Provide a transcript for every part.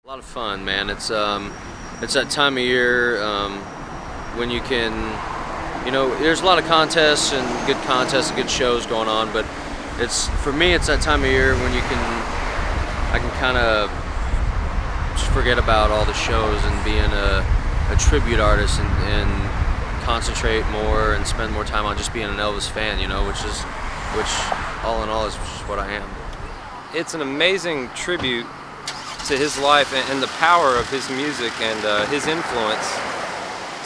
A lot of fun, man. It's that time of year when you can, there's a lot of contests and good shows going on, but for me, it's that time of year when I can kind of just forget about all the shows and being a tribute artist and concentrate more and spend more time on just being an Elvis fan, which all in all is what I am. It's an amazing tribute to his life and the power of his music and his influence.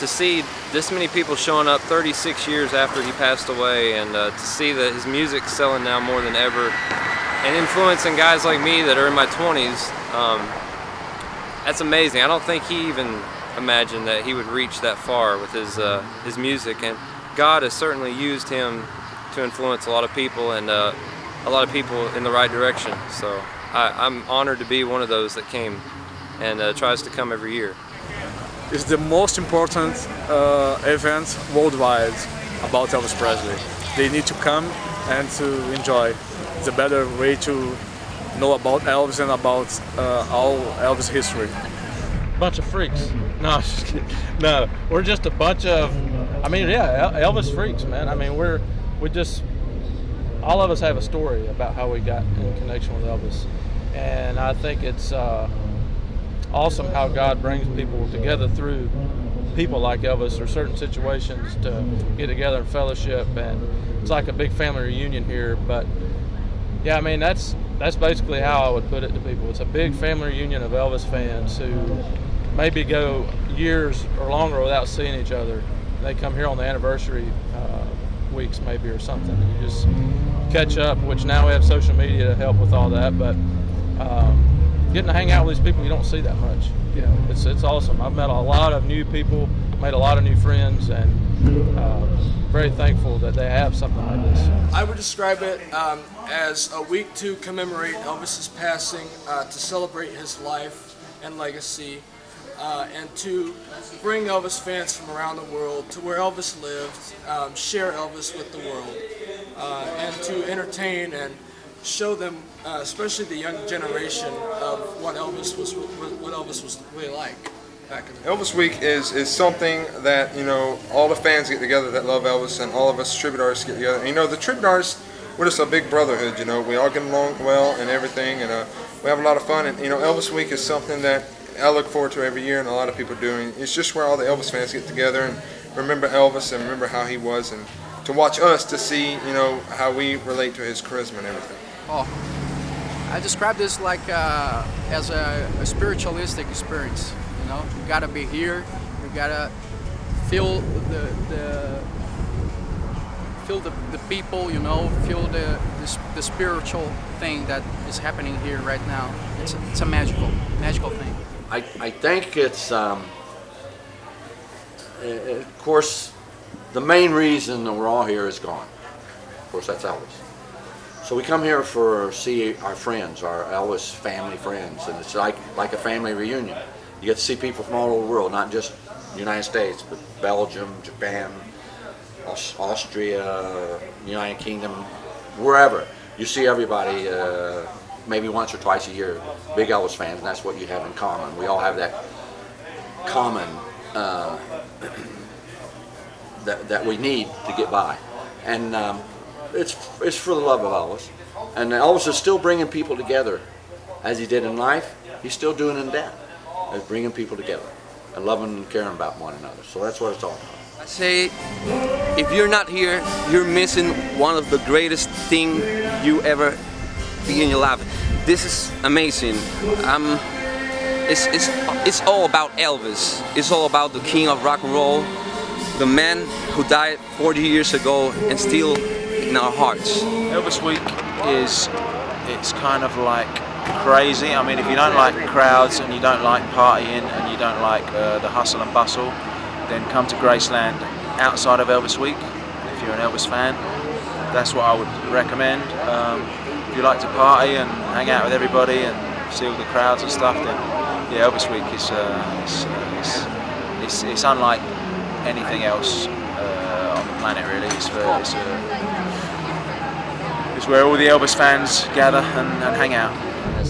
To see this many people showing up 36 years after he passed away, and to see that his music's selling now more than ever, and influencing guys like me that are in my 20s, that's amazing. I don't think he even imagined that he would reach that far with his music, and God has certainly used him to influence a lot of people, and a lot of people in the right direction. So I'm honored to be one of those that came and tries to come every year. It's the most important event worldwide about Elvis Presley. They need to come and to enjoy. It's a better way to know about Elvis and about all Elvis history. Bunch of freaks. No, I'm just kidding. No, we're just a bunch of, Elvis freaks, man. All of us have a story about how we got in connection with Elvis. And I think it's awesome how God brings people together through people like Elvis or certain situations to get together and fellowship. And it's like a big family reunion here. But yeah, that's basically how I would put it to people. It's a big family reunion of Elvis fans who maybe go years or longer without seeing each other. They come here on the anniversary weeks maybe or something. You just catch up, which now we have social media to help with all that, but getting to hang out with these people you don't see that much. It's awesome. I've met a lot of new people, made a lot of new friends, and very thankful that they have something like this. I would describe it as a week to commemorate Elvis's passing, to celebrate his life and legacy, and to bring Elvis fans from around the world to where Elvis lived, share Elvis with the world, and to entertain and show them, especially the young generation, of what Elvis was really like back in the day. Elvis Week is something that all the fans get together that love Elvis, and all of us tribute artists get together. And, the tribute artists, we're just a big brotherhood. We all get along well and everything, and we have a lot of fun. And Elvis Week is something that I look forward to every year, and a lot of people do. And it's just where all the Elvis fans get together and remember Elvis and remember how he was, and to watch us to see how we relate to his charisma and everything. Oh, I describe this like as a spiritualistic experience. You gotta be here. You gotta feel the people. Feel the spiritual thing that is happening here right now. It's a magical thing. I think it's of course the main reason that we're all here is gone. Of course, that's Elvis. So we come here for see our friends, our Elvis family friends, and it's like a family reunion. You get to see people from all over the world, not just the United States, but Belgium, Japan, Austria, United Kingdom, wherever. You see everybody maybe once or twice a year, big Elvis fans, and that's what you have in common. We all have that common that we need to get by. And it's for the love of Elvis, and Elvis is still bringing people together, as he did in life. He's still doing it in death, is bringing people together and loving and caring about one another. So that's what it's all about. I say, if you're not here, you're missing one of the greatest things you ever be in your life. This is amazing. It's all about Elvis. It's all about the king of rock and roll, the man who died 40 years ago and still in our hearts. Elvis Week it's kind of like crazy. If you don't like crowds and you don't like partying and you don't like the hustle and bustle, then come to Graceland outside of Elvis Week. If you're an Elvis fan, that's what I would recommend. If you like to party and hang out with everybody and see all the crowds and stuff, then yeah, Elvis Week it's unlike anything else on the planet, really. It's where all the Elvis fans gather and hang out.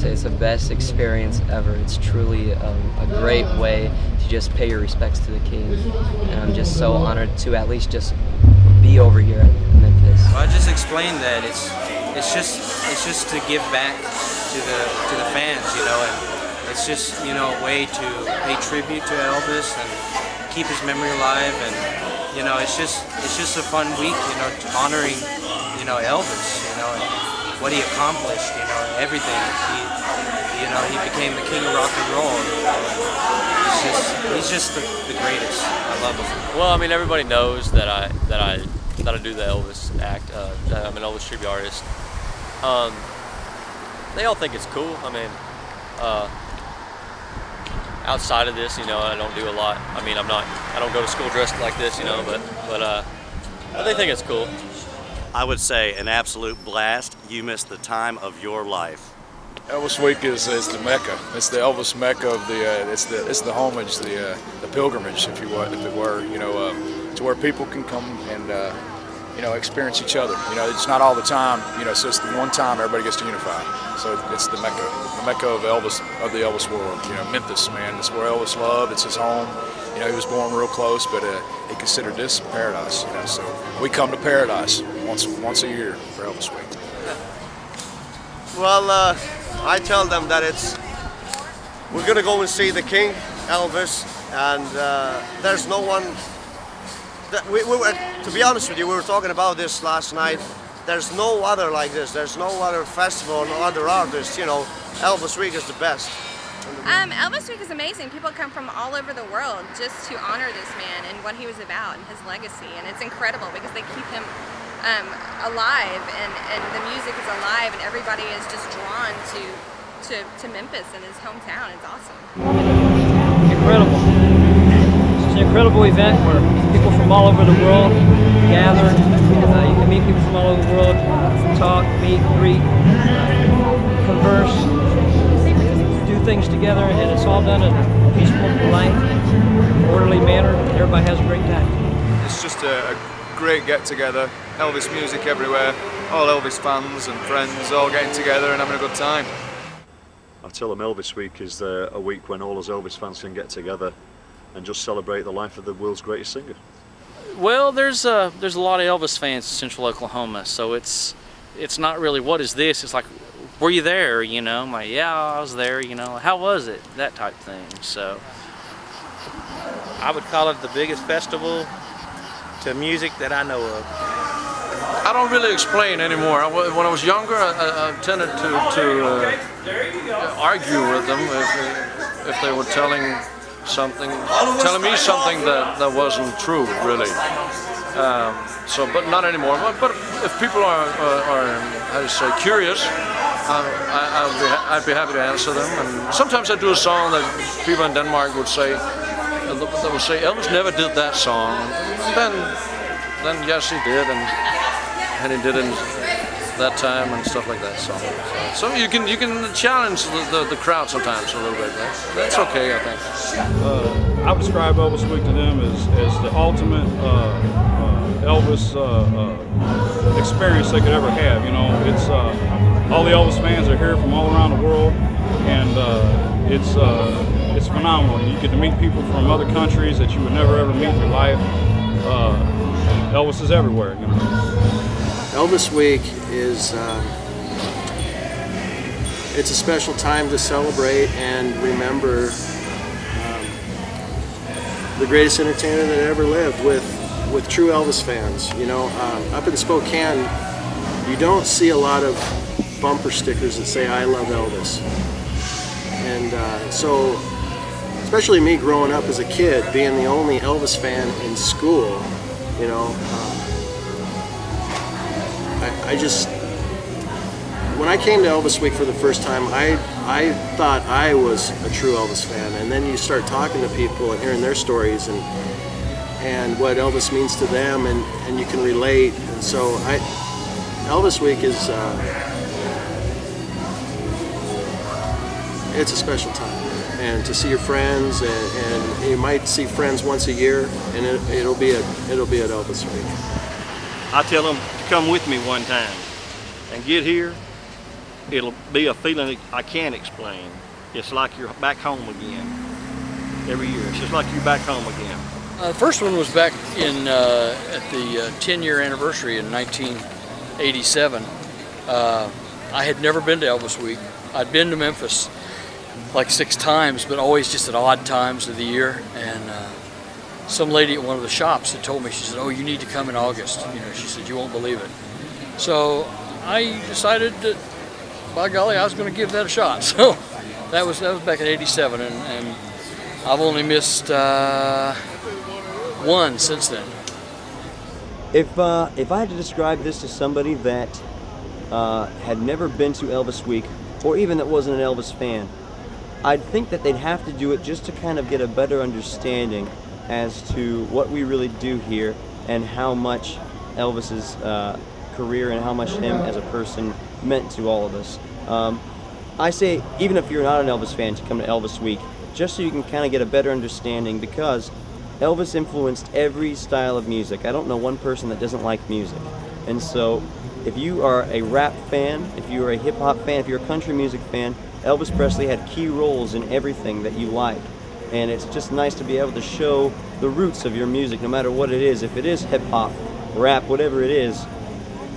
say it's the best experience ever. It's truly a great way to just pay your respects to the King, and I'm just so honored to at least just be over here at Memphis. Well, I just explained that it's just to give back to the fans, you know, and it's just, you know, a way to pay tribute to Elvis and keep his memory alive, and you know, it's just a fun week, you know, honoring, you know, Elvis, you know, and what he accomplished, you know, everything. He became the king of rock and roll. You know, he's just the greatest. I love him. Well, I mean, everybody knows that I do the Elvis act. That I'm an Elvis tribute artist. They all think it's cool. I mean, outside of this, you know, I don't do a lot. I mean, I don't go to school dressed like this, you know, but they think it's cool. I would say an absolute blast. You missed the time of your life. Elvis Week is the Mecca. It's the Elvis Mecca of the. It's the homage, the pilgrimage, if it were, you know, to where people can come and you know, experience each other. You know, it's not all the time. You know, so it's the one time everybody gets to unify. So it's the Mecca of Elvis, of the Elvis world. You know, Memphis, man. It's where Elvis loved. It's his home. You know, he was born real close, but he considered this paradise. You know, so we come to paradise once a year for Elvis Week. Well, I tell them that we're gonna go and see the King, Elvis, and there's no one. We were, to be honest with you, we were talking about this last night. There's no other like this. There's no other festival, no other artist. You know, Elvis Week is the best. Elvis Week is amazing. People come from all over the world just to honor this man and what he was about and his legacy. And it's incredible because they keep him alive, and the music is alive, and everybody is just drawn to Memphis and his hometown. It's awesome. Incredible. It's an incredible event where people from all over the world gather. You can meet people from all over the world, talk, meet, greet, converse, do things together, and it's all done in a peaceful, polite, orderly manner. Everybody has a great time. It's just a great get-together. Elvis music everywhere, all Elvis fans and friends all getting together and having a good time. I tell them Elvis Week is a week when all us Elvis fans can get together and just celebrate the life of the world's greatest singer. Well, there's a lot of Elvis fans in Central Oklahoma, so it's not really what is this. It's like, were you there? You know, I'm like, yeah, I was there. You know, how was it? That type thing. So I would call it the biggest festival to music that I know of. I don't really explain anymore. When I was younger, I tended to argue with them if they were telling me something that wasn't true, really. But not anymore. But if people are how to say, curious, I'd be happy to answer them. And sometimes I do a song that people in Denmark would say, Elvis never did that song. And then yes, he did, and he did it that time and stuff like that. So you can challenge the crowd sometimes a little bit. That's okay, I think. I would describe Elvis Week to them as the ultimate Elvis experience they could ever have. You know, it's all the Elvis fans are here from all around the world, and it's phenomenal. You get to meet people from other countries that you would never ever meet in your life. Elvis is everywhere, you know. Elvis Week is it's a special time to celebrate and remember the greatest entertainer that ever lived with true Elvis fans. You know, up in Spokane, you don't see a lot of bumper stickers that say "I love Elvis," and so especially me growing up as a kid, being the only Elvis fan in school, you know. I just, when I came to Elvis Week for the first time, I thought I was a true Elvis fan, and then you start talking to people and hearing their stories and what Elvis means to them, and you can relate. And so Elvis Week is it's a special time, and to see your friends, and you might see friends once a year, and it'll be at Elvis Week. I tell them to come with me one time and get here it'll be a feeling I can't explain. It's like you're back home again every year. It's just like you're back home again. The first one was back in at the 10-year anniversary in 1987. I had never been to Elvis Week. I'd been to Memphis like 6 times, but always just at odd times of the year. And some lady at one of the shops had told me, she said, "Oh, you need to come in August." You know, she said, "You won't believe it." So I decided that, by golly, I was going to give that a shot. So that was back in '87, and I've only missed one since then. If I had to describe this to somebody that had never been to Elvis Week, or even that wasn't an Elvis fan, I'd think that they'd have to do it just to kind of get a better understanding as to what we really do here and how much Elvis's career and how much him as a person meant to all of us. I say, even if you're not an Elvis fan, to come to Elvis Week, just so you can kind of get a better understanding, because Elvis influenced every style of music. I don't know one person that doesn't like music. And so if you are a rap fan, if you are a hip-hop fan, if you're a country music fan, Elvis Presley had key roles in everything that you like. And it's just nice to be able to show the roots of your music, no matter what it is. If it is hip-hop, rap, whatever it is,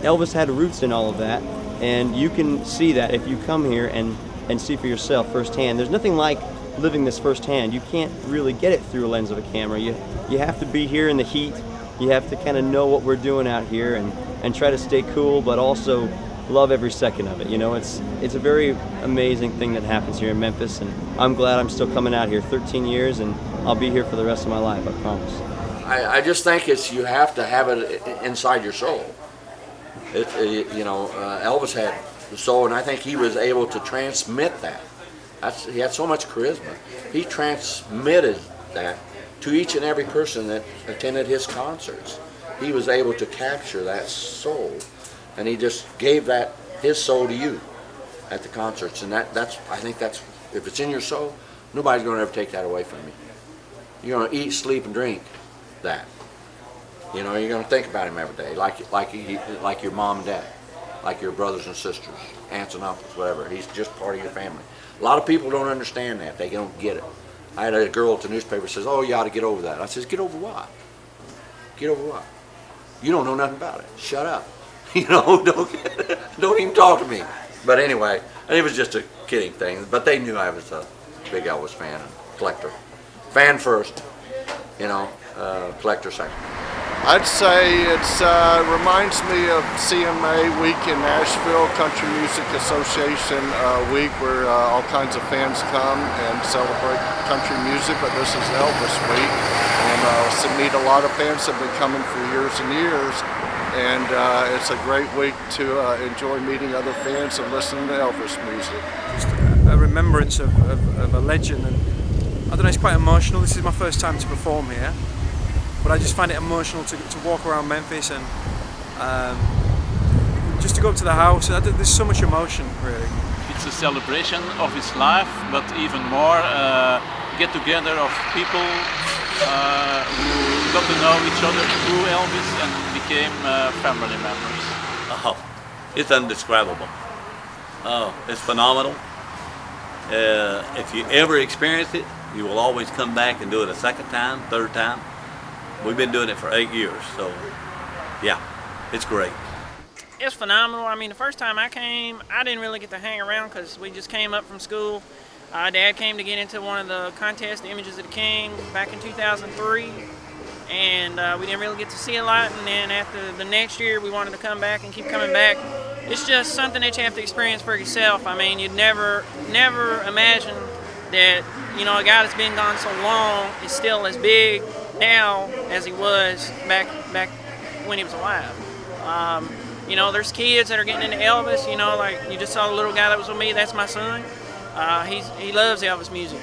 Elvis had roots in all of that. And you can see that if you come here and see for yourself firsthand. There's nothing like living this firsthand. You can't really get it through a lens of a camera. You have to be here in the heat. You have to kind of know what we're doing out here and try to stay cool, but also love every second of it. You know, it's a very amazing thing that happens here in Memphis, and I'm glad I'm still coming out here 13 years, and I'll be here for the rest of my life, I promise. I just think you have to have it inside your soul. Elvis had the soul, and I think he was able to transmit that. He had so much charisma. He transmitted that to each and every person that attended his concerts. He was able to capture that soul, and he just gave his soul to you at the concerts. And I think that's, if it's in your soul, nobody's going to ever take that away from you. You're going to eat, sleep, and drink that. You know, you're going to think about him every day, like your mom and dad, like your brothers and sisters, aunts and uncles, whatever. He's just part of your family. A lot of people don't understand that. They don't get it. I had a girl at the newspaper says, "Oh, you ought to get over that." I says, "Get over what? Get over what? You don't know nothing about it. Shut up. You know, don't even talk to me." But anyway, it was just a kidding thing. But they knew I was a big Elvis fan and collector. Fan first, collector second. I'd say it reminds me of CMA Week in Nashville, Country Music Association Week, where all kinds of fans come and celebrate country music, but this is Elvis Week. And meet a lot of fans that have been coming for years and years. And it's a great week to enjoy meeting other fans and listening to Elvis music. Just a remembrance of a legend, and I don't know, it's quite emotional. This is my first time to perform here. But I just find it emotional to walk around Memphis and just to go up to the house. There's so much emotion, really. It's a celebration of his life, but even more get together of people who got to know each other through Elvis and became family members. Oh, it's indescribable. Oh, it's phenomenal. If you ever experience it, you will always come back and do it a second time, third time. We've been doing it for 8 years, so yeah, it's great. It's phenomenal. I mean, the first time I came, I didn't really get to hang around because we just came up from school. Dad came to get into one of the contests, the Images of the King, back in 2003, and we didn't really get to see a lot. And then after the next year, we wanted to come back and keep coming back. It's just something that you have to experience for yourself. I mean, you'd never imagine that, a guy that's been gone so long is still as big now as he was back when he was alive. There's kids that are getting into Elvis, like you just saw the little guy that was with me, that's my son. He loves Elvis music.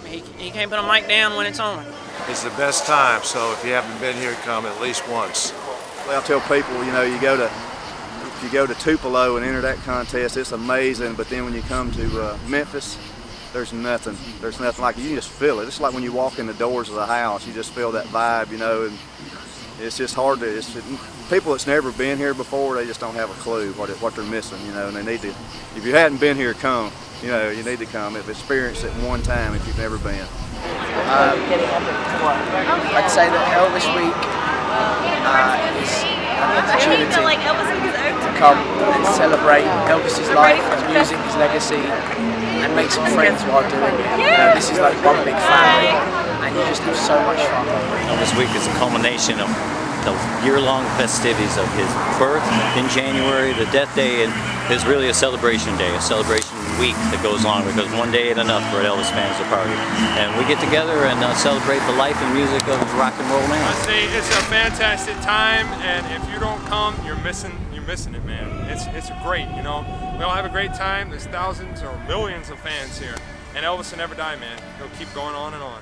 He can't put a mic down when it's on. It's the best time, so if you haven't been here, come at least once. Well, I tell people, if you go to Tupelo and enter that contest, it's amazing, but then when you come to Memphis, there's nothing like it. You just feel it. It's like when you walk in the doors of the house, you just feel that vibe, and it's just hard to. People that's never been here before, they just don't have a clue what they're missing, you know. And they need to. If you hadn't been here, come. You know, you need to come. Experience it one time if you've never been. I'd say that Elvis Week is an opportunity to come and celebrate Elvis's life, his music, his legacy, and make some friends while doing it. You know, this is like one big family, and you just have so much fun. Elvis Week is a culmination of the year-long festivities of his birth in January, the death day, and is really a celebration day, a celebration week that goes on, because one day ain't enough for Elvis fans to party. And we get together and celebrate the life and music of rock and roll man. I say it's a fantastic time, and if you don't come, you're missing it, man. It's great, you know. We all have a great time. There's thousands or millions of fans here, and Elvis will never die, man. He'll keep going on and on.